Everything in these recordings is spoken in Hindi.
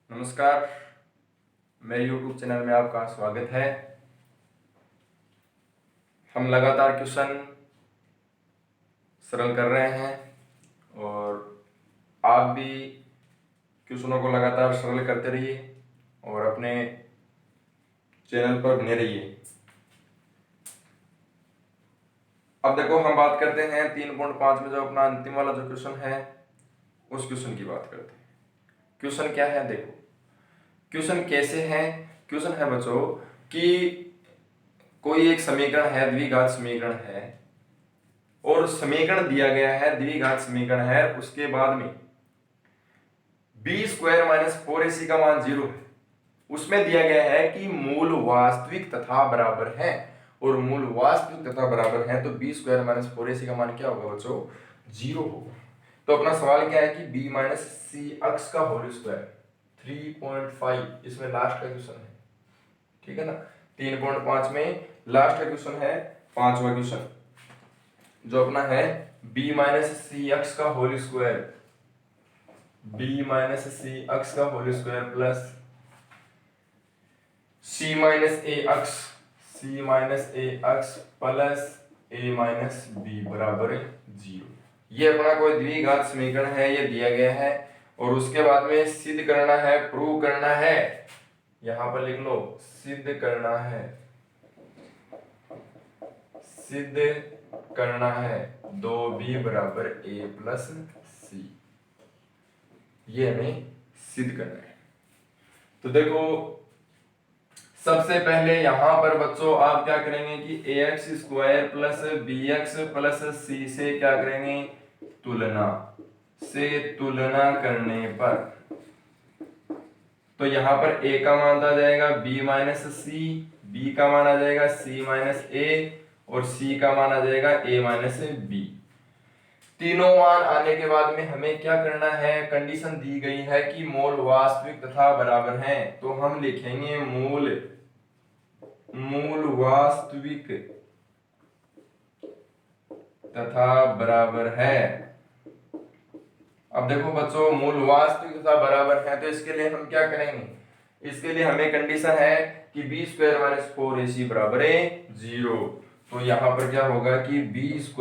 नमस्कार, मेरे YouTube चैनल में आपका स्वागत है। हम लगातार क्वेश्चन सरल कर रहे हैं और आप भी क्वेश्चनों को लगातार सरल करते रहिए और अपने चैनल पर बने रहिए। अब देखो, हम बात करते हैं 3.5 में जो अपना अंतिम वाला जो क्वेश्चन है उस क्वेश्चन की बात करते हैं। क्वेश्चन क्या है? देखो, क्वेश्चन कैसे है? क्वेश्चन है बच्चों कि कोई एक समीकरण है, द्विघात समीकरण है और समीकरण दिया गया है, द्विघात समीकरण है, उसके बाद में b² - 4ac का मान 0 है। उसमें दिया गया है कि मूल वास्तविक तथा बराबर है, और मूल वास्तविक तथा बराबर है तो b² - 4ac का मान क्या होगा बच्चों? 0 होगा। तो अपना सवाल क्या है कि b - c अक्ष का होल स्क्वायर 3.5 इसमें लास्ट का क्वेश्चन है, ठीक है ना। 3.5 में लास्ट का क्वेश्चन है, पांचवा क्वेश्चन जो अपना है b - c अक्ष का होल स्क्वायर, b - c अक्ष का whole square plus c - a अक्ष, c - a अक्ष प्लस a - b बराबर 0। ये अपना कोई द्विघात समीकरण है, ये दिया गया है और उसके बाद में सिद्ध करना है, प्रूव करना है। यहां पर लिख लो, सिद्ध करना है, सिद्ध करना है 2b बराबर a प्लस c। ये हमें सिद्ध करना है। तो देखो, सबसे पहले यहां पर बच्चों आप क्या करेंगे कि ax² plus bx plus c से क्या करेंगे? तुलना से तुलना करने पर तो यहां पर a का मान आ जाएगा b - c, b का मान आ जाएगा c - a और c का मान आ जाएगा a - b। तीनों मान आने के बाद में हमें क्या करना है? कंडीशन दी गई है कि मोल वास्तविक तथा बराबर हैं, तो हम लिखेंगे मूल वास्तविक तथा बराबर है। अब देखो बच्चों, मूल वास्तविक तथा बराबर है तो इसके लिए हम क्या करेंगे? इसके लिए हमें कंडीशन है कि b² - 4ac बराबर है 0। तो यहां पर क्या होगा कि b² -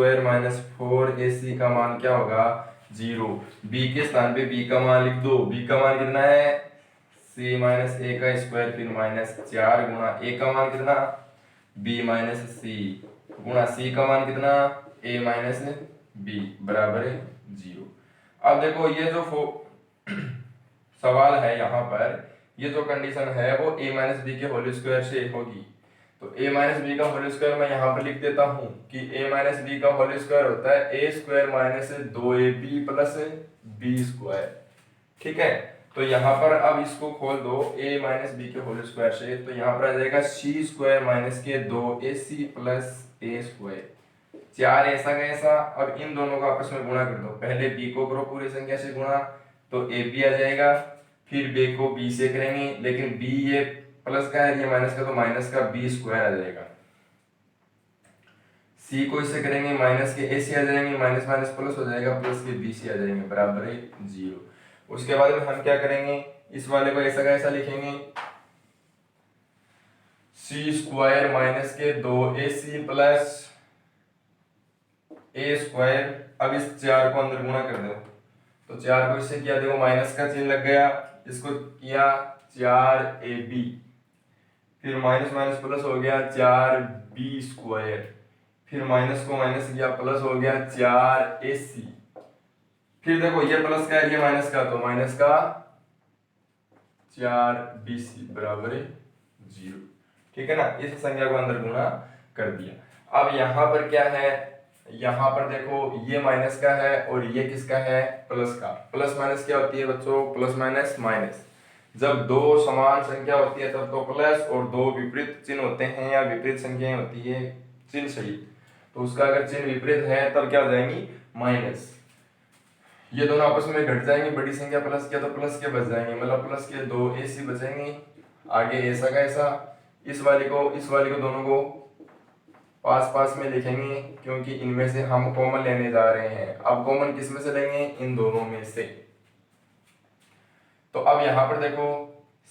4ac का मान क्या होगा? 0। b के स्थान पे b का मान लिख दो। b का मान कितना है? c - a का स्क्वायर फिर -4 गुणा a का मान कितना? b - c गुणा c का मान कितना? a - b बराबर है 0। अब देखो, ये जो सवाल है यहाँ पर, ये जो कंडीशन है वो a - b के होल स्क्वायर से होगी। तो a - b का होल स्क्वायर मैं यहाँ पर लिख देता हूँ कि a - b का होल स्क्वायर होता है a² - 2ab प्लस b²। ठीक है, तो यहाँ पर अब इसको खोल दो a - b के होल स्क्वायर से, तो यहाँ पर आ जाएगा c² - के 2ac प्लस a²। 4 ऐसा का ऐसा। अब इन दोनों को आपस में गुणा कर दो। पहले b को करो पूरी संख्या से गुणा तो ab आ जाएगा, फिर b को b से करेंगे, लेकिन b ये प्लस का है, ये माइनस का, तो माइनस का b² आ जाएगा। c को इससे करेंगे, माइनस के a से आ जाएंगे, माइनस माइनस प्लस हो जाएगा, प्लस के b से आ जाएंगे, बराबर है 0। उसके बाद में हम क्या करेंगे? इस वाले को ऐसा का ऐसा लिखेंगे, c² - के 2ac प्लस a²। अब इस 4 को अंदर गुणा कर दो, तो 4 को इससे किया, देखो माइनस का चिन्ह लग गया, इसको किया 4ab, फिर माइनस माइनस प्लस हो गया 4b², फिर माइनस को माइनस किया, प्लस हो गया 4ac, फिर देखो ये प्लस का है, ये माइनस का, तो माइनस का 4bc बराबर 0। ठीक है ना, इस संख्या को अंदर गुणा कर दिया। अब यहां पर क्या है? यहां पर देखो, ये माइनस का है और ये किसका है? प्लस का। प्लस माइनस क्या होती है बच्चों? Plus minus minus. जब दो समान संख्या होती है तब तो प्लस, और दो विपरीत चिन्ह होते हैं या विपरीत संख्याएं होती है चिन्ह सहित, तो उसका अगर चिन्ह विपरीत है तब क्या हो जाएंगी? माइनस। ये दोनों आपस में घट जाएंगे, बड़ी संख्या प्लस किया तो प्लस के बच जाएंगे, मतलब प्लस के 2ac बचेंगे। आगे ऐसा का ऐसा, इस वाले को दोनों को पास पास में लिखेंगे, क्योंकि इनमें से हम कॉमन लेने जा रहे हैं। अब कॉमन किस में से लेंगे? इन दोनों में से। तो अब यहाँ पर देखो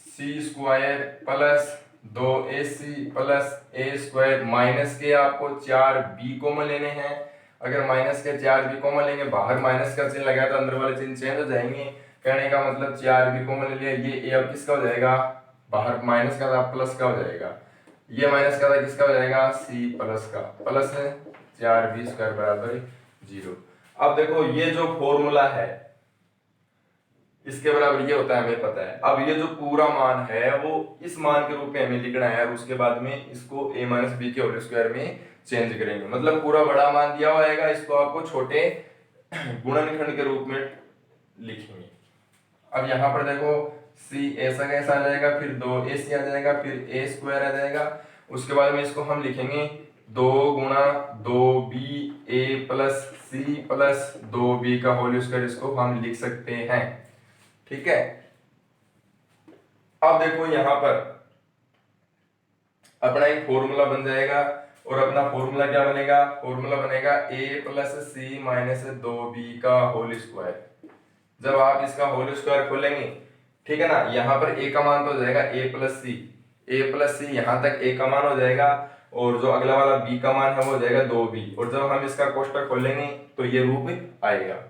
सी स्क्वायर प्लस 2ac प्लस ए स्क्वायर माइनस के आपको 4b कॉमन लेने हैं। अगर माइनस के 4b कॉमन लेंगे, बाहर माइनस का चिन्ह लगाया तो अंदर वाले चिन्ह चेंज हो जाएंगे। कहने का मतलब 4b कॉमन ले लिया, ये ए अब किसका हो जाएगा, बाहर माइनस का था प्लस का हो जाएगा, ये माइनस का था किसका हो जाएगा, सी प्लस का, प्लस 4b स्क्वायर बराबर 0। अब देखो ये जो फॉर्मूला है इसके बराबर ये होता है, हमें पता है। अब ये जो पूरा मान है वो इस मान के रूप में हमें लिखना है और उसके बाद में इसको a माइनस बी के होल स्क्वायर में चेंज करेंगे। मतलब पूरा बड़ा मान दिया होगा, इसको आपको छोटे गुणनखंड के रूप में लिखेंगे। अब यहाँ पर देखो c ऐसा कैसा आ जाएगा, फिर 2ac आ जाएगा, फिर a स्क्वायर आ जाएगा। उसके बाद में इसको हम लिखेंगे 2 गुणा 2b a plus c plus 2b का होल स्क्वायर, इसको हम लिख सकते हैं। ठीक है। अब देखो यहां पर अपना एक फॉर्मूला बन जाएगा और अपना फॉर्मूला क्या बनेगा, फॉर्मूला बनेगा a plus C minus 2b का होल स्क्वायर। जब आप इसका होल स्क्वायर खोलेंगे, ठीक है ना, यहाँ पर a का मान तो हो जाएगा a प्लस सी, यहाँ तक a का मान हो जाएगा और जो अगला वाला b का मान है वो हो जाएगा 2b। और जब हम इसका कोष्टक खोलेंगे तो ये रूप आएगा,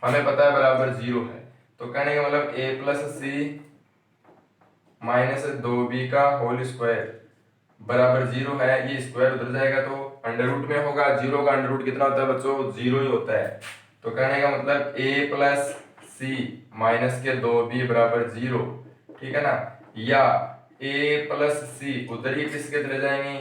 हमें पता है बराबर 0 है। तो कहने का मतलब a plus C minus 2b का होल स्क्वायर बराबर 0 है। ये स्क्वायर उधर जाएगा तो अंडर रूट में होगा, 0 का अंडर रूट कितना होता है बच्चों, 0 ही होता है। तो कहने का मतलब a प्लस सी माइनस के 2b बराबर 0, ठीक है ना, या a प्लस सी उधर ही किसके चले जाएंगे,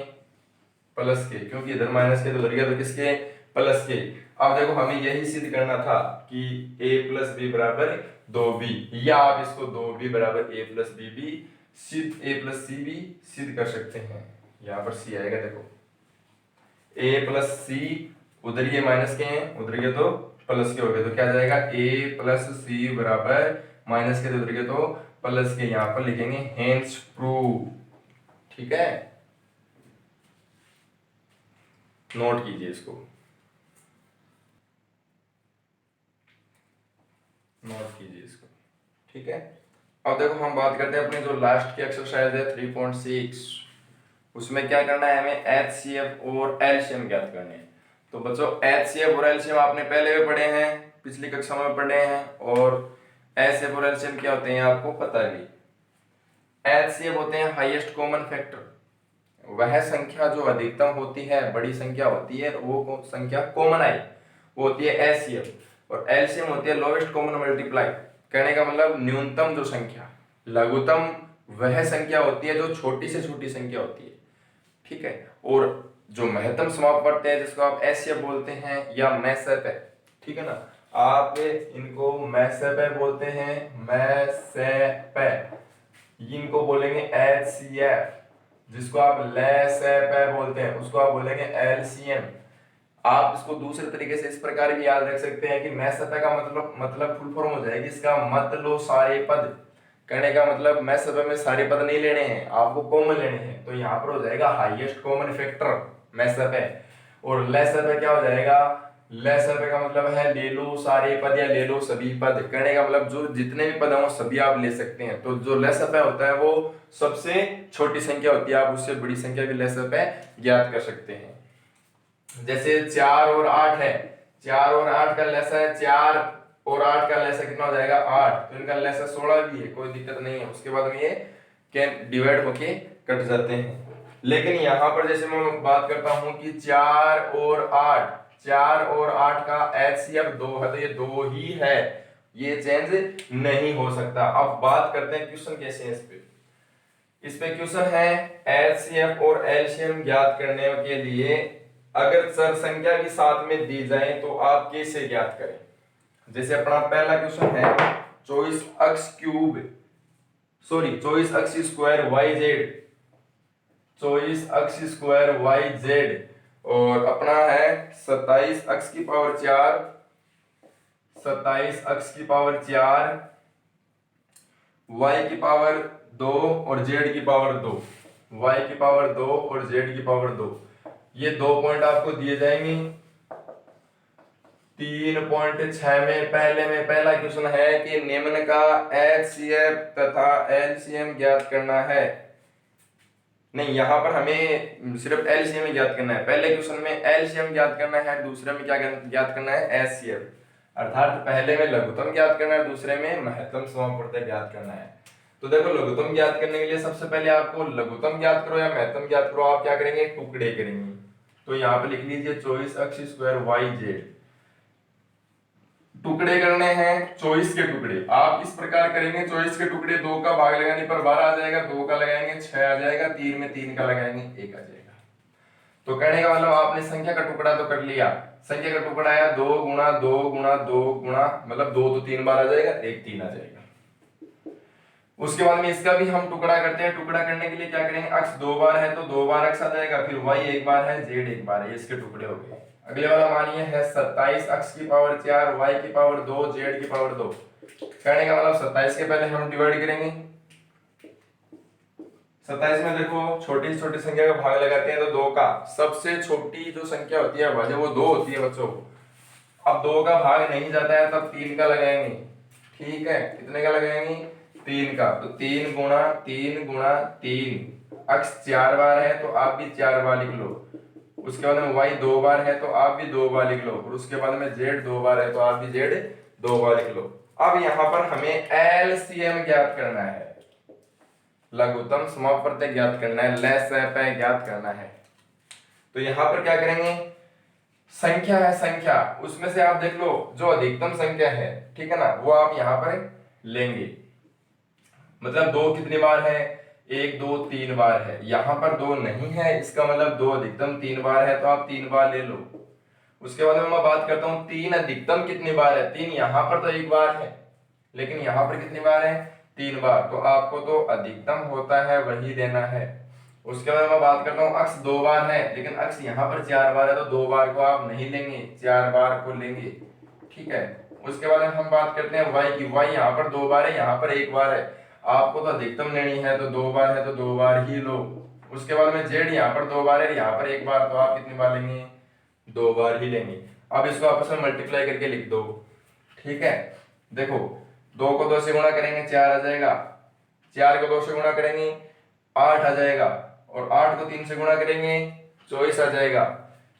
प्लस के, क्योंकि इधर माइनस के तो उधर गया तो किसके, प्लस के। अब देखो हमें यही सिद्ध करना था कि a प्लस बी बराबर 2b, या आप इसको 2b बराबर a प्लस बी भी सिद्ध, a प्लस सी भी सिद्ध कर सकते हैं। यहाँ पर c आएगा, देखो a प्लस सी, उधर ये माइनस के हैं, उधर के तो प्लस के हो गए, तो क्या जाएगा a प्लस सी बराबर माइनस के, तो उधर के तो प्लस के, यहाँ पर लिखेंगे हेंस प्रूव। ठीक है, नोट कीजिए इसको, नोट कीजिए इसको। ठीक है। अब देखो हम बात करते हैं अपनी जो लास्ट की एक्सरसाइज है 3.6, उसमें क्या करना है, हमें HCF और एलसीएम ज्ञात करने हैं। तो बच्चों HCF और एलसीएम आपने पहले भी पढ़े हैं, पिछली कक्षा में पढ़े हैं, और HCF और एलसीएम क्या होते हैं आपको पता है भी। HCF होते हैं हाईएस्ट कॉमन फैक्टर, वह संख्या जो अधिकतम होती है, बड़ी संख्या होती है, वो संख्या कॉमन आई, वो होती है HCF। और एलसीएम होती है लोवेस्ट कॉमन मल्टीप्लाई, कहने का मतलब न्यूनतम जो संख्या, लघुत्तम वह संख्या होती है जो छोटी से छोटी संख्या होती है। ठीक है। और जो महत्तम समापवर्ती है जिसको आप HCF बोलते हैं या मैसएप है, ठीक है ना, आप इनको मैसएप बोलते हैं, मैसएप, इनको बोलेंगे HCF, जिसको आप लेसएप बोलते हैं उसको आप बोलेंगे LCM। आप इसको दूसरे तरीके से इस प्रकार भी याद रख सकते हैं कि मैसएप का मतलब फुल फॉर्म हो जाएगी इसका मत लो सारे पद, कहने का मतलब मैसएप में सारे पद नहीं लेने हैं, आपको कॉमन लेने हैं। तो यहाँ पर हो जाएगा हाईएस्ट कॉमन फैक्टर मैसएप, और लेसएप क्या हो जाएगा, लेसएप का मतलब है ले लो सारे पद या ले लो सभी पद, कहने का मतलब जो जितने भी पद हैं वो सभी आप ले सकते हैं। तो जो लेसएप होता है वो सबसे छोटी संख्या होती है, आप उससे बड़ी संख्या भी लेसएप ज्ञात कर सकते हैं। जैसे 4 और 8 है, 4 और 8 का लेसा है, 4 और 8 का लेसा कितना हो जाएगा 8, तो इनका लेसा 16 भी है, कोई दिक्कत नहीं है। उसके बाद में ये कैन डिवाइड होके कट जाते हैं। लेकिन यहाँ पर जैसे मैं बात करता हूँ कि 4 और 8, 4 और 8 का HCF 2 है, तो ये 2 ही है, ये चेंज नहीं हो सकता। अब बात करते हैं क्वेश्चन कैसे है इस पे क्वेश्चन है HCF और LCM ज्ञात करने के लिए अगर चर संख्या भी साथ में दी जाए तो आप कैसे ज्ञात करें। जैसे अपना पहला क्वेश्चन है 24 अक्स स्क्वायर YZ, 24 अक्स स्क्वायर YZ, और अपना है 27 अक्स की पावर 4, 27 अक्स की पावर 4, y की पावर 2 और z की पावर 2, y की पावर 2 और z की पावर 2, ये 2 पॉइंट आपको दिए जाएंगे। 3.6 में पहला क्वेश्चन है कि निम्न का HCF तथा LCM ज्ञात करना है। नहीं, यहाँ पर हमें सिर्फ LCM ज्ञात करना है। पहले क्वेश्चन में LCM ज्ञात करना है, दूसरे में क्या ज्ञात करना है, HCF। अर्थात पहले में लघुत्तम ज्ञात करना है, दूसरे में महत्तम समापवर्तक ज्ञात करना है। तो देखो, लघुत्तम ज्ञात करने के लिए सबसे पहले आपको लघुत्तम ज्ञात करो या महत्तम ज्ञात करो, आप क्या करेंगे, टुकड़े करेंगे। तो यहाँ पे लिख लीजिए 24x² YZ। टुकड़े करने हैं 24 के टुकड़े। आप इस प्रकार करेंगे, 24 के टुकड़े 2 का भाग लगाने पर 12 आ जाएगा, 2 का लगाएंगे 6 आ जाएगा, 3 में 3 का लगाएंगे 1 आ जाएगा। तो कहने का मतलब आपने संख्या का टुकड़ा तो कर लिया। संख्या का टुकड़ा आया 2 गुणा 2 गुणा 2 गुणा, मतलब 2 तो 3 बार आ जाएगा, 1 3 आ जाएगा। उसके बाद में इसका भी हम टुकड़ा करते हैं। टुकड़ा करने के लिए क्या करेंगे, अक्ष 2 बार है तो 2 बार अक्ष आ जाएगा, फिर y 1 बार है, z 1 बार है, इसके टुकड़े हो गए। अगले वाला मानिए है 27 x की पावर 4 y की पावर 2 z की पावर 2। कहने का मतलब 27 के पहले हम डिवाइड करेंगे। 27 में देखो छोटी छोटी संख्या का भाग लगाते हैं तो 2 का, सबसे छोटी जो संख्या होती है भाज्य वो 2 होती है बच्चों। अब 2 का भाग नहीं जाता है तब 3 का लगाएंगे। ठीक है, कितने का लगाएंगे, 3 का। तो 3 गुणा 3 गुणा 3, अक्ष 4 बार है तो आप भी 4 बार लिख लो। उसके बाद में y 2 बार है तो आप भी 2 बार लिख लो, और उसके बाद में z 2 बार है तो आप भी z 2 बार लिख लो। अब यहाँ पर हमें LCM ज्ञात करना है, लघुत्तम समापवर्तक ज्ञात करना है, लसाअ ज्ञात करना है। तो यहाँ पर क्या करेंगे, संख्या है संख्या, उसमें से आप देख लो जो अधिकतम संख्या है, ठीक है ना, वो आप यहाँ पर लेंगे। मतलब 2 कितनी बार है, 1 2 3 बार है। यहाँ पर 2 नहीं है, इसका मतलब 2 अधिकतम 3 बार है तो आप 3 बार ले लो। उसके बाद में मैं बात करता हूँ 3 अधिकतम कितनी बार है। 3 यहाँ पर तो 1 बार है, लेकिन यहाँ पर कितनी बार है, 3 बार। तो आपको तो अधिकतम होता है वही देना है। उसके बाद मैं बात करता हूँ अक्ष 2 बार है, लेकिन अक्ष यहाँ पर 4 बार है तो 2 बार को आप नहीं लेंगे, 4 बार को लेंगे। ठीक है, उसके बाद हम बात करते हैं y की। y यहाँ पर 2 बार है, यहाँ पर 1 बार है। आपको तो अधिकतम लेनी है तो 2 बार है तो 2 बार ही लो। उसके बाद में z यहाँ पर 2 बार है, यहाँ पर 1 बार, तो आप कितनी बार लेंगे, 2 बार ही लेंगे। अब इसको आपस में मल्टीप्लाई करके लिख दो। ठीक है, देखो 2 को 2 से गुणा करेंगे 4 आ जाएगा, 4 को 2 से गुणा करेंगे 8 आ जाएगा, और 8 को 3 से गुणा करेंगे 24 आ जाएगा,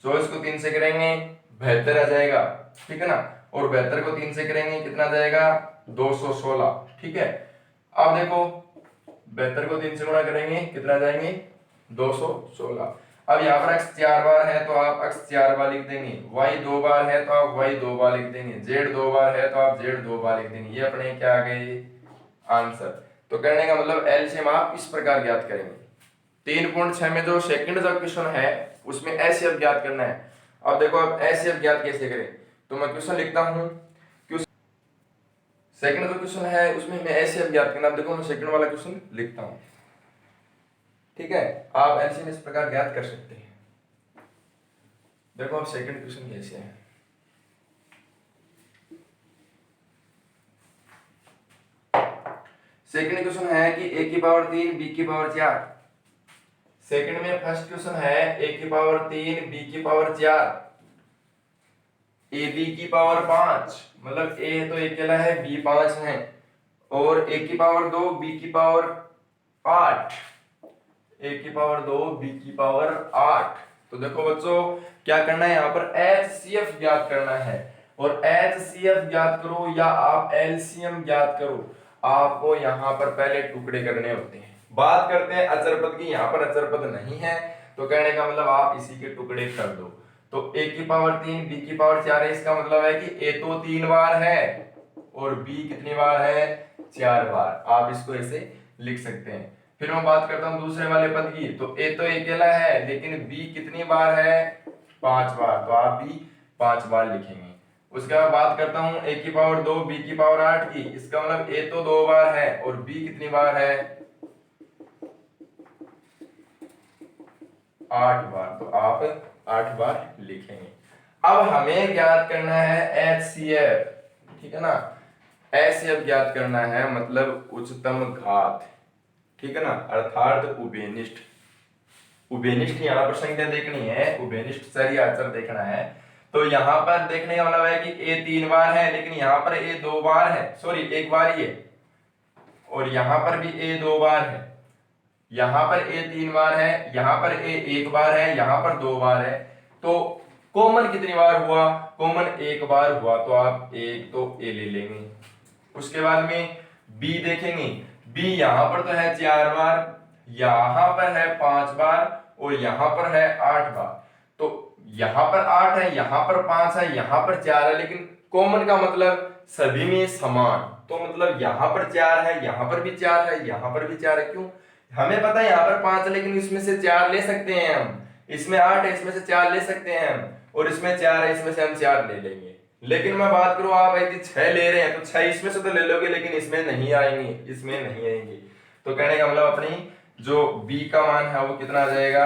24 को 3 से करेंगे 72 आ जाएगा। ठीक है ना, और 72 को 3 से करेंगे कितना आ जाएगा, 216। ठीक है, अब देखो 72 को 3 से गुणा करेंगे कितना आ जाएंगे, 216। अब यहाँ पर x 4 बार है तो आप x 4 बार लिख देंगे, y 2 बार है तो आप y 2 बार लिख देंगे, z 2 बार है तो आप z 2 बार लिख देंगे। ये अपने क्या आ गए, आंसर। तो करने का मतलब एलसीएम आप इस प्रकार ज्ञात करेंगे। 3.6 में जो सेकंड का क्वेश्चन है उसमें एचसीएफ ज्ञात करना है। अब देखो अब एचसीएफ ज्ञात कैसे करें, तो मैं क्वेश्चन लिखता हूं। सेकंड जो क्वेश्चन है उसमें हमें एचसीएफ ज्ञात करना। अब देखो मैं सेकंड वाला क्वेश्चन लिखता हूं। ठीक है, आप एलसीएम इस प्रकार ज्ञात कर सकते हैं। देखो अब सेकंड क्वेश्चन कैसे है। सेकंड क्वेश्चन है कि a की पावर 3 b की पावर 4। सेकंड में फर्स्ट क्वेश्चन है a की पावर 3 b की पावर 4 ab की पावर 5, मतलब a तो अकेला है, b 5 है, और a की पावर 2 b की पावर 8, a की पावर 2 b की पावर 8। तो देखो बच्चों क्या करना है, यहाँ पर HCF ज्ञात करना है। और HCF ज्ञात करो या आप LCM ज्ञात करो, आपको यहाँ पर पहले टुकड़े करने होते हैं। बात करते हैं अचर पद की, यहाँ पर अचर पद नहीं है तो कहने का मतलब आप इसी के टुकड़े कर दो। तो a की पावर 3 b की पावर 4 है, इसका मतलब है कि a तो 3 बार है और b कितनी बार है, 4 बार। आप इसको ऐसे लिख सकते हैं। फिर मैं बात करता हूं दूसरे वाले पद की, तो a तो अकेला है लेकिन b कितनी बार है, 5 बार, तो आप भी 5 बार लिखेंगे। उसके बाद बात करता हूं a की पावर 2 b की पावर 8 की, इसका मतलब a तो 2 बार है और b कितनी बार है, 8 बार, तो आप 8 बार लिखेंगे। अब हमें ज्ञात करना है HCF, ठीक है ना, HCF ज्ञात करना है, मतलब उच्चतम घात, ठीक है ना, अर्थात उभयनिष्ठ। उभयनिष्ठ यहाँ पर संख्या देखनी है, उभयनिष्ठ सही आंसर देखना है। तो यहाँ पर देखने का मतलब है कि a 3 बार है, लेकिन यहाँ पर a 2 बार है, सॉरी 1 बार ही है, और यहाँ पर भी a 2 बार है, यहाँ पर a 3 बार है, यहाँ पर a 1 बार है, यहाँ पर 2 बार है। तो कॉमन कितनी बार हुआ? कॉमन 1 बार हुआ, तो आप एक तो a ले लेंगे। उसके बाद में b देखेंगे, b यहाँ पर तो है 4 बार, यहाँ पर है 5 बार, और यहाँ पर है 8 बार। तो यहाँ पर 8 है, यहाँ पर 5 है, यहाँ पर 4 है, लेकिन कॉमन का मतलब सभी में समान। तो मतलब यहाँ पर 4 है, यहाँ पर भी 4 है, यहाँ पर भी 4 है। क्यों? हमें पता है यहाँ पर 5 है, लेकिन इसमें से 4 ले सकते हैं हम। इसमें 8 है, इसमें से 4 ले सकते हैं हम, और इसमें 4 है, इसमें से हम 4 ले लेंगे। लेकिन मैं बात करूं, आप यदि 6 ले रहे हैं तो 6 इसमें से तो ले लोगे, लेकिन इसमें नहीं आएंगे, इसमें नहीं आएंगे। तो कहने का मतलब अपनी जो b का मान है वो कितना आ जाएगा?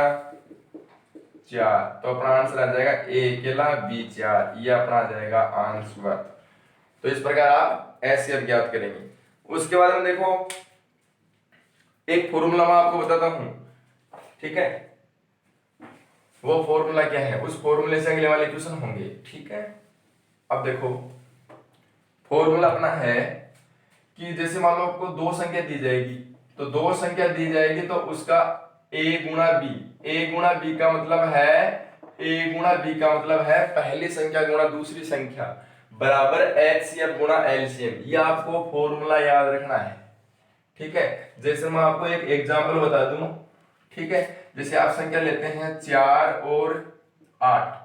4। तो अपना आंसर आ जाएगा a अकेला b 4, ये अपना आ जाएगा आंसर। तो इस प्रकार आप एचसीएफ ज्ञात करेंगे। उसके बाद में देखो एक फॉर्मूला मैं आपको बताता हूं, ठीक है? वो फॉर्मूला क्या है, उस फॉर्मूले से अगले वाले क्वेश्चन होंगे, ठीक है? अब देखो फॉर्मूला अपना है कि जैसे मान लो आपको दो संख्या दी जाएगी, तो दो संख्या दी जाएगी तो उसका a गुणा b, a गुणा b का मतलब है, a गुणा b का मतलब है पहली संख्या गुणा दूसरी संख्या बराबर एचसीएफ गुणा एलसीएम। ये आपको फॉर्मूला याद रखना है, ठीक है? जैसे मैं आपको एक एग्जांपल बता दूं, ठीक है? जैसे आप संख्या लेते हैं 4 और 8,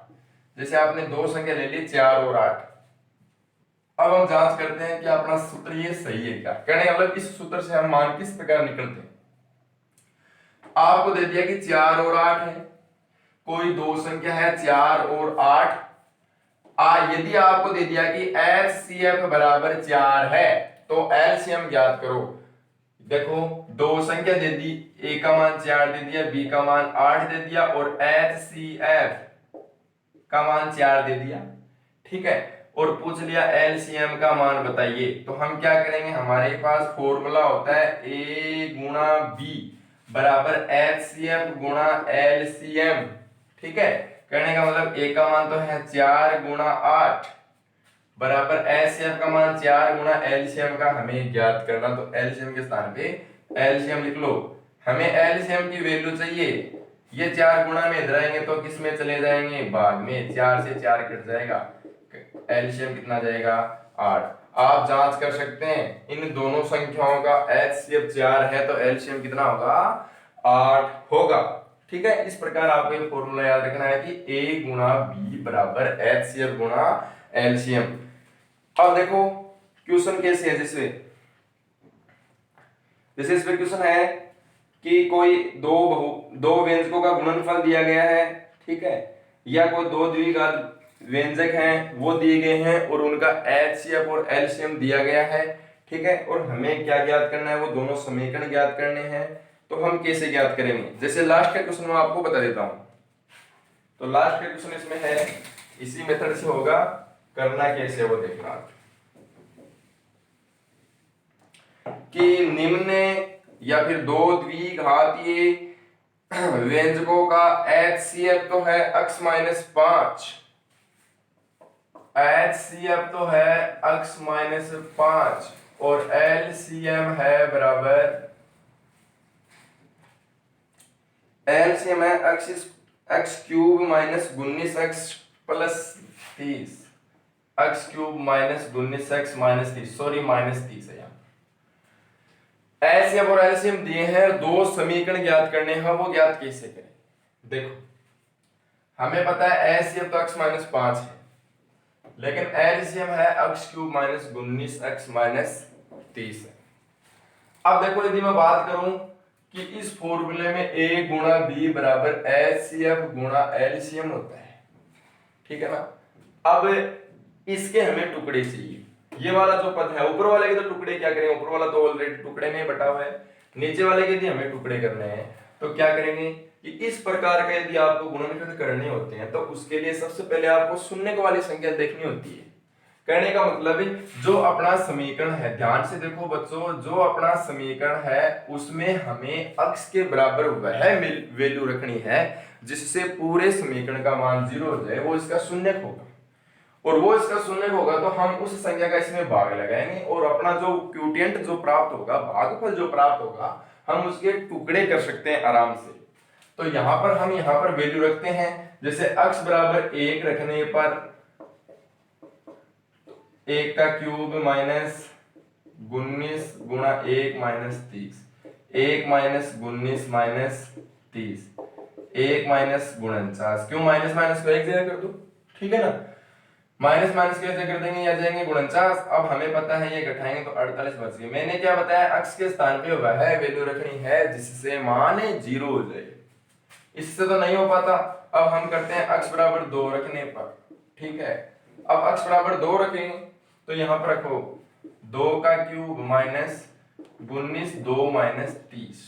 जैसे आपने दो संख्या ले ली 4 और 8। अब हम जांच करते हैं कि अपना सूत्र ये सही है क्या। कहने का मतलब इस सूत्र से हम मान किस प्रकार निकलते हैं। आपको दे दिया कि 4 और 8 है, कोई दो संख्या है 4 और 8। यदि आपको दे दिया कि एचसीएफ बराबर 4 है तो एलसीएम ज्ञात करो। देखो दो संख्या दे दी, a का मान 4 दे दिया, b का मान 8 दे दिया, और HCF का मान 4 दे दिया, ठीक है? और पूछ लिया एलसीएम का मान बताइए। तो हम क्या करेंगे, हमारे पास फॉर्मूला होता है a गुणा b बराबर HCF गुणा एलसीएम, ठीक है? कहने का मतलब a का मान तो है 4 गुणा 8 बराबर एचसीएफ का मान 4 गुणा एलसीएम का हमें ज्ञात करना। तो एलसीएम के स्थान पे एलसीएम लिख लो। हमें एलसीएम की वैल्यू चाहिए, ये 4 गुणा में इधर आएंगे तो किस में चले जाएंगे, भाग में, 4 से 4 कट जाएगा, एलसीएम कितना जाएगा 8। आप जांच कर सकते हैं इन दोनों संख्याओं का एचसीएफ 4 है तो एलसीएम कितना होगा, 8 होगा, ठीक है? इस प्रकार आपको ये फॉर्मूला याद रखना है कि a गुणा b बराबर एचसीएफ गुणा एलसीएम। अब देखो क्वेश्चन कैसे है, जैसे इसमें क्वेश्चन है कि कोई दो व्यंजकों का गुणनफल दिया गया है, ठीक है? या कोई दो द्विघात व्यंजक हैं वो दिए गए हैं और उनका एचसीएफ और एलसीएम दिया गया है, ठीक है? और हमें क्या ज्ञात करना है, वो दोनों समीकरण ज्ञात करने हैं। तो हम कैसे ज्ञात करेंगे, जैसे लास्ट का क्वेश्चन मैं आपको बता देता हूं। तो लास्ट का क्वेश्चन इसमें है, इसी मेथड से होगा, करना कैसे वो देखना कि निम्न या फिर दो द्विघातीय व्यंजकों का एचसीएफ तो है x माइनस 5, एचसीएफ तो है x माइनस 5 और एलसीएम है बराबर, एलसीएम है x cube minus 19x plus 30, x cube minus 19x minus 30, sorry minus 30 है यहाँ। एचसीएफ और एलसीएम दिए हैं, दो समीकरण ज्ञात करने हैं, वो ज्ञात कैसे करें। देखो हमें पता है एचसीएफ तो x माइनस 5 है, लेकिन एलसीएम है x cube minus 19x minus 30 है। अब देखो यदि मैं बात करूं कि इस फॉर्मूले में a गुणा b बराबर एचसीएफ गुणा एलसीएम होता है, ठीक है ना? अब इसके हमें टुकड़े चाहिए, ये वाला जो पद है ऊपर वाले के तो टुकड़े क्या करेंगे, ऊपर वाला तो ऑलरेडी टुकड़े में बटा हुआ है, नीचे वाले के यदि हमें टुकड़े करने हैं तो क्या करेंगे कि इस प्रकार का यदि आपको गुणनखंड करने होते हैं तो उसके लिए सबसे पहले आपको शून्य वाली संख्या देखनी होती है। कहने का मतलब जो अपना समीकरण है, ध्यान से देखो बच्चों, जो अपना समीकरण है उसमें हमें x के बराबर वह वैल्यू रखनी है जिससे पूरे समीकरण का मान 0 हो जाए, वो इसका शून्य होगा। और वो इसका शून्य होगा तो हम उस संख्या का इसमें भाग लगाएंगे और अपना जो क्यूटिएंट जो प्राप्त होगा, भागफल जो प्राप्त होगा, हम उसके टुकड़े कर सकते हैं आराम से। तो यहाँ पर हम यहाँ पर वैल्यू रखते हैं, जैसे x बराबर 1 रखने पर 1 का क्यूब माइनस 19 गुणा 1 माइनस 30, 1 माइनस 19 माइनस 30, 1 माइनस 49। क्यों माइनस माइनस को एक जगह कर दो, ठीक है ना। माइनस माइनस कैसे कर देंगे, आ जाएंगे 49। अब हमें पता है ये घटाएंगे तो 48 बच गए। मैंने क्या बताया, x के स्थान पे वह वैल्यू रखनी है जिससे मान 0 हो जाए, इससे तो नहीं हो पाता। अब हम करते हैं x बराबर 2 रखने पर, ठीक है। अब x बराबर 2 रखेंगे तो यहाँ पर रखो 2 का क्यूब माइनस 19, 2 माइनस 30,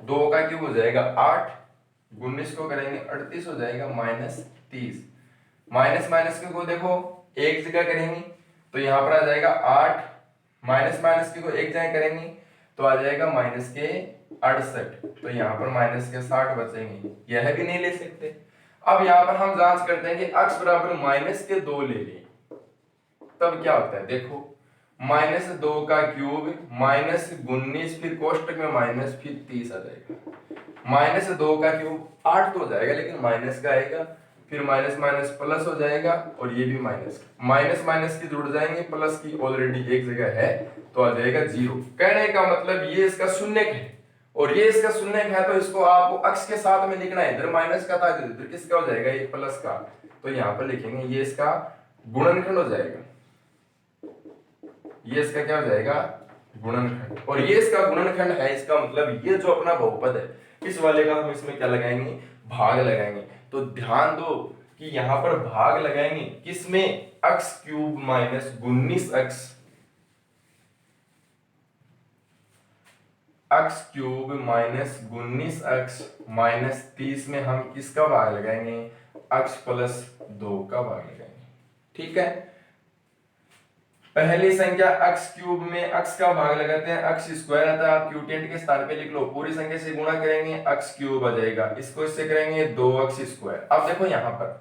2 का क्यूब हो जाएगा 8, 19 को करेंगे 38 हो जाएगा माइनस 30। माइनस माइनस को देखो एक जगह करेंगे तो यहाँ पर आ जाएगा 8, माइनस माइनस को एक जगह करेंगे तो आ जाएगा माइनस के 68, तो यहाँ पर माइनस के 60 बचेंगे, यह भी नहीं ले सकते। अब यहाँ पर हम जांच करते हैं कि x बराबर माइनस के 2 ले लें, तब क्या होता है। देखो माइनस 2 का क्यूब माइनस 19, फिर कोष्टक में माइनस, फिर 30 आ जाएगा। माइनस 2 का क्यूब 8 तो हो जाएगा लेकिन माइनस का आएगा, फिर माइनस माइनस प्लस हो जाएगा और ये भी माइनस, माइनस माइनस की जुड़ जाएंगे, प्लस की ऑलरेडी एक जगह है तो आ जाएगा 0। कहने का मतलब ये इसका शून्यक है और ये इसका शून्यक है, तो इसको आपको x के साथ में लिखना है। इधर माइनस का था, इधर किसका हो जाएगा, ये प्लस का, तो यहाँ पर लिखेंगे ये इसका गुणनखंड हो जाएगा, ये इसका क्या हो जाएगा, गुणनखंड। और ये इसका गुणनखंड है, इसका मतलब ये जो अपना बहुपद है इस वाले का हम इसमें क्या लगाएंगे, भाग लगाएंगे। तो ध्यान दो कि यहाँ पर भाग लगाएंगे किसमें, x cube minus 19x, x cube minus 19x minus 30 में हम किसका भाग लगाएंगे, x प्लस 2 का भाग लगाएंगे, ठीक है। पहली संख्या x क्यूब में x का भाग लगाते हैं, x स्क्वायर आता है, आप क्यूटेंट के स्थान पे लिख लो, पूरी संख्या से गुणा करेंगे x क्यूब आ जाएगा, इसको इससे करेंगे 2x स्क्वायर। अब देखो यहाँ पर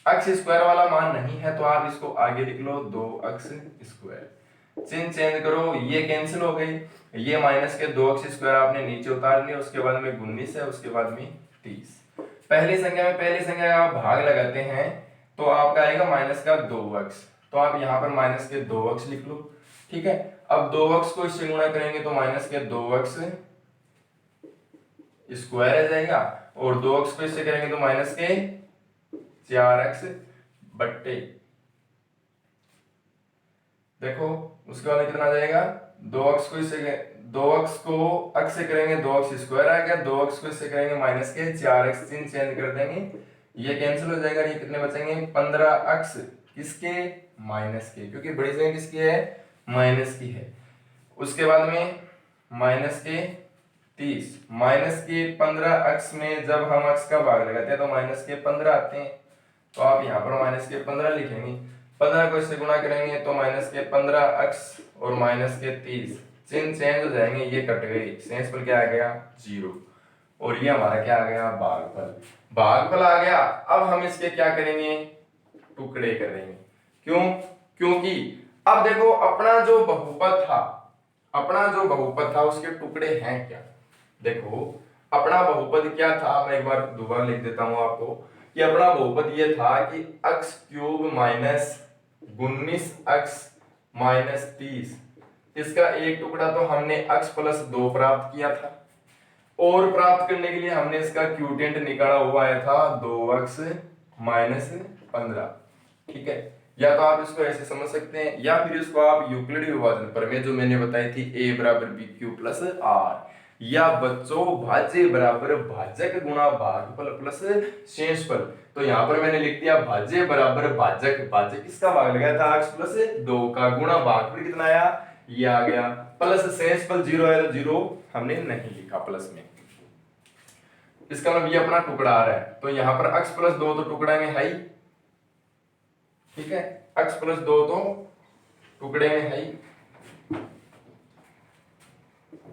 x स्क्वायर वाला मान नहीं है तो आप इसको आगे लिख लो 2x स्क्वायर, चिन्ह चेंज करो, ये कैंसिल हो गई, ये माइनस के 2x स्क्वायर आपने नीचे उतार लिया, उसके बाद में 19 है, उसके बाद में 30। पहली संख्या में पहली संख्या का आप भाग लगाते हैं तो आपका आएगा माइनस का 2x, तो आप यहाँ पर माइनस के 2x लिख लो, ठीक है। अब 2x को इससे गुणा करेंगे तो माइनस के 2x स्क्वायर आ जाएगा और 2x को इससे करेंगे तो माइनस के 4x बट्टे, देखो उसके बाद कितना आ जाएगा, 2x को इससे 2x को x से करेंगे 2x स्क्वायर आ गया, 2x को इससे करेंगे माइनस के 4x, चिन्ह चेंज कर देंगे, ये कैंसिल हो जाएगा, ये कितने बचेंगे 15x, किसके, माइनस के, क्योंकि बड़ी संख्या किसकी है, माइनस की है। उसके बाद में माइनस के 30, माइनस के 15x में जब हम x का भाग लगाते हैं तो माइनस के 15 आते हैं, तो आप यहाँ पर माइनस के 15 लिखेंगे, 15 को इससे गुणा करेंगे तो माइनस के 15x और माइनस के 30, चिन्ह चेंज हो जाएंगे, ये कट गई, शेष पर क्या आ गया 0, और ये हमारा क्या आ गया, भागफल, भागफल आ गया। अब हम इसके क्या करेंगे, टुकड़े करेंगे, क्यों, क्योंकि अब देखो अपना जो बहुपद था, अपना जो बहुपद था उसके टुकड़े हैं क्या, देखो अपना बहुपद क्या था, मैं एक बार दोबारा लिख देता हूं आपको कि अपना बहुपद ये था कि x cube minus 19x minus 30, इसका एक टुकड़ा तो हमने x प्लस 2 प्राप्त किया था, और प्राप्त करने के लिए हमने इसका क्यूटेंट निकाला हुआ आया था 2x माइनस 15, ठीक है। या तो आप इसको ऐसे समझ सकते हैं या फिर इसको आप यूक्लिडी विभाजन प्रमेय जो मैंने बताई थी a बराबर बी क्यू प्लस r, या बच्चों भाज्य बराबर भाजक गुणा भागफल प्लस शेषफल, तो यहाँ पर मैंने लिख दिया भाज्य बराबर भाजक, भाजक किसका भाग लगाया था x प्लस 2 का, गुणा भागफल कितना आया, ये आ गया, प्लस शेषफल 0 है तो 0 हमने नहीं लिखा प्लस में, इसका मतलब ये अपना टुकड़ा आ रहा है, तो यहाँ पर x प्लस 2 तो टुकड़ा में है ही, ठीक है, x प्लस 2 तो टुकड़े में है ही,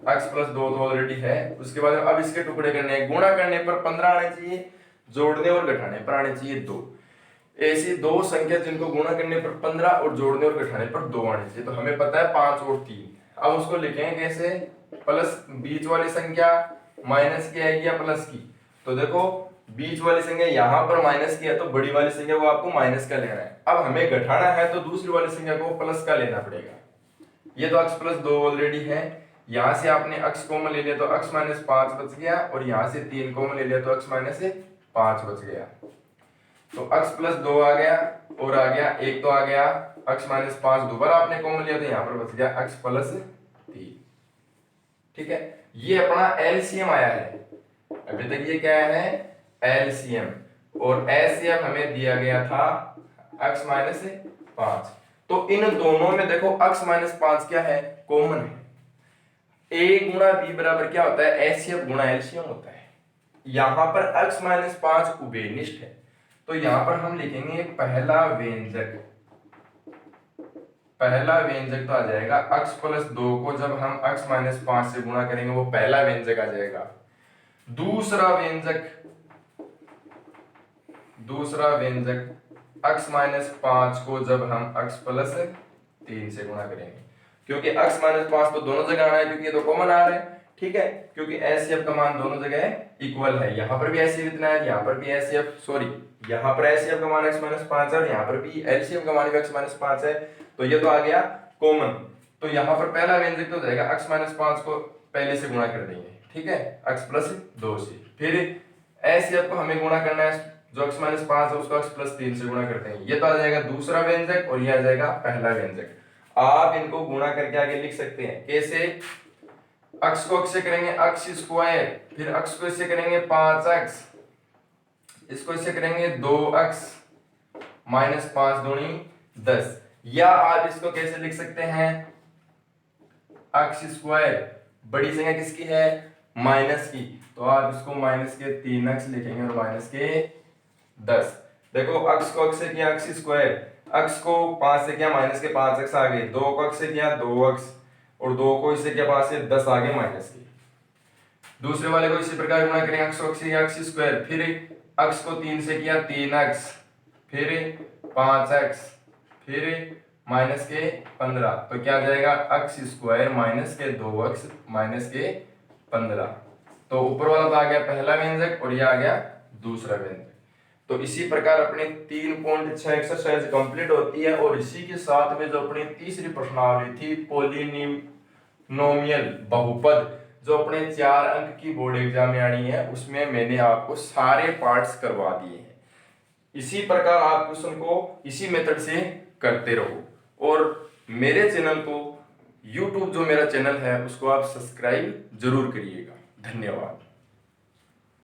x प्लस 2 तो ऑलरेडी है। उसके बाद अब इसके टुकड़े करने हैं, गुणा करने पर 15 आने चाहिए, जोड़ने और घटाने पर आने चाहिए 2। ऐसी दो संख्या जिनको गुणा करने पर 15 और जोड़ने और घटाने पर 2 आने चाहिए। तो हमें पता है 5 और 3। अब उसको लिखेंगे कैसे, प्लस बीच वाली संख्या माइनस की आएगी या प्लस की। तो देखो बीच वाली संख्या यहाँ पर माइनस की है तो बड़ी वाली संख्या को आपको माइनस का लेना है। अब हमें घटाना है तो दूसरी वाली संख्या को प्लस का लेना पड़ेगा। ये तो x प्लस 2 ऑलरेडी है, यहां से आपने x कॉमन ले लिया तो x माइनस 5 बच गया, और यहां से 3 कॉमन ले लिया तो x माइनस 5 बच गया। तो x प्लस 2 आ गया और आ गया 1 तो आ गया, x माइनस 5 दोबारा आपने कॉमन लिया तो यहाँ पर बच गया x प्लस 3। ठीक है, ये अपना एलसीएम आया है। अभी तक ये क्या है, एलसीएम, और एलसीएम हमें दिया गया था x माइनस 5। तो इन दोनों में देखो x माइनस 5 क्या है, कॉमन है। a गुणा b बराबर क्या होता है, एचसीएफ गुणा एलसीएम होता है। यहां पर x माइनस 5 उभयनिष्ठ है, तो यहां पर हम लिखेंगे पहला व्यंजक। पहला व्यंजक तो आ जाएगा x प्लस 2 को जब हम x माइनस 5 से गुणा करेंगे वो पहला व्यंजक आ जाएगा। दूसरा व्यंजक x माइनस 5 को जब हम x प्लस 3 से गुणा करेंगे, क्योंकि x माइनस 5 तो दोनों जगह आना है क्योंकि ये तो कॉमन आ रहा है। ठीक है, क्योंकि एचसीएफ का मान दोनों जगह इक्वल है, यहाँ पर भी एचसीएफ इतना है, यहाँ पर भी एचसीएफ यहाँ पर एचसीएफ का मान x माइनस 5 है और यहाँ पर भी एलसीएफ का मान भी x माइनस 5 है, तो ये तो आ गया कॉमन। तो यहाँ पर पहला व्यंजक तो हो जाएगा x माइनस 5 को पहले से गुणा कर देंगे, ठीक है, x प्लस 2 से। फिर एचसीएफ को हमें गुणा करना है, जो x माइनस 5 है उसको x प्लस 3 से गुणा करते हैं, ये तो आ जाएगा दूसरा व्यंजक और ये आ जाएगा पहला व्यंजक। आप इनको गुणा करके आगे लिख सकते हैं, कैसे, x को x से करेंगे x स्क्वायर, फिर x को इससे करेंगे 5x, इसको इससे करेंगे 2x माइनस 5 दूनी 10। या आप इसको कैसे लिख सकते हैं, x स्क्वायर बड़ी संख्या किसकी है, माइनस की, तो आप इसको माइनस के 3x लिखेंगे और माइनस के 10। देखो x को x से किया x स्क्वायर, x को 5 से किया माइनस के 5x आ गए, 2 को x से किया 2x, और 2 को इससे किया 5 से 10 आ गए माइनस के। दूसरे वाले को इसी प्रकार गुणा करेंगे, x को x से किया x स्क्वायर, फिर x को 3 से किया 3x, फिर 5x, फिर माइनस के 15, तो क्या आ जाएगा x स्क्वायर माइनस के 2x माइनस के 15। तो ऊपर वाला तो आ गया पहला व्यंजक और ये आ गया दूसरा व्यंजक। तो इसी प्रकार अपनी 3.6 एक्सरसाइज कंप्लीट होती है, और इसी के साथ में जो अपनी तीसरी प्रश्नावली थी पॉलिनोमियल बहुपद, जो अपने 4 अंक की बोर्ड एग्जाम में आनी है, उसमें मैंने आपको सारे पार्ट्स करवा दिए हैं। इसी प्रकार आप क्वेश्चन को इसी मेथड से करते रहो, और मेरे चैनल को YouTube जो मेरा चैनल है उसको आप सब्सक्राइब जरूर करिएगा। धन्यवाद।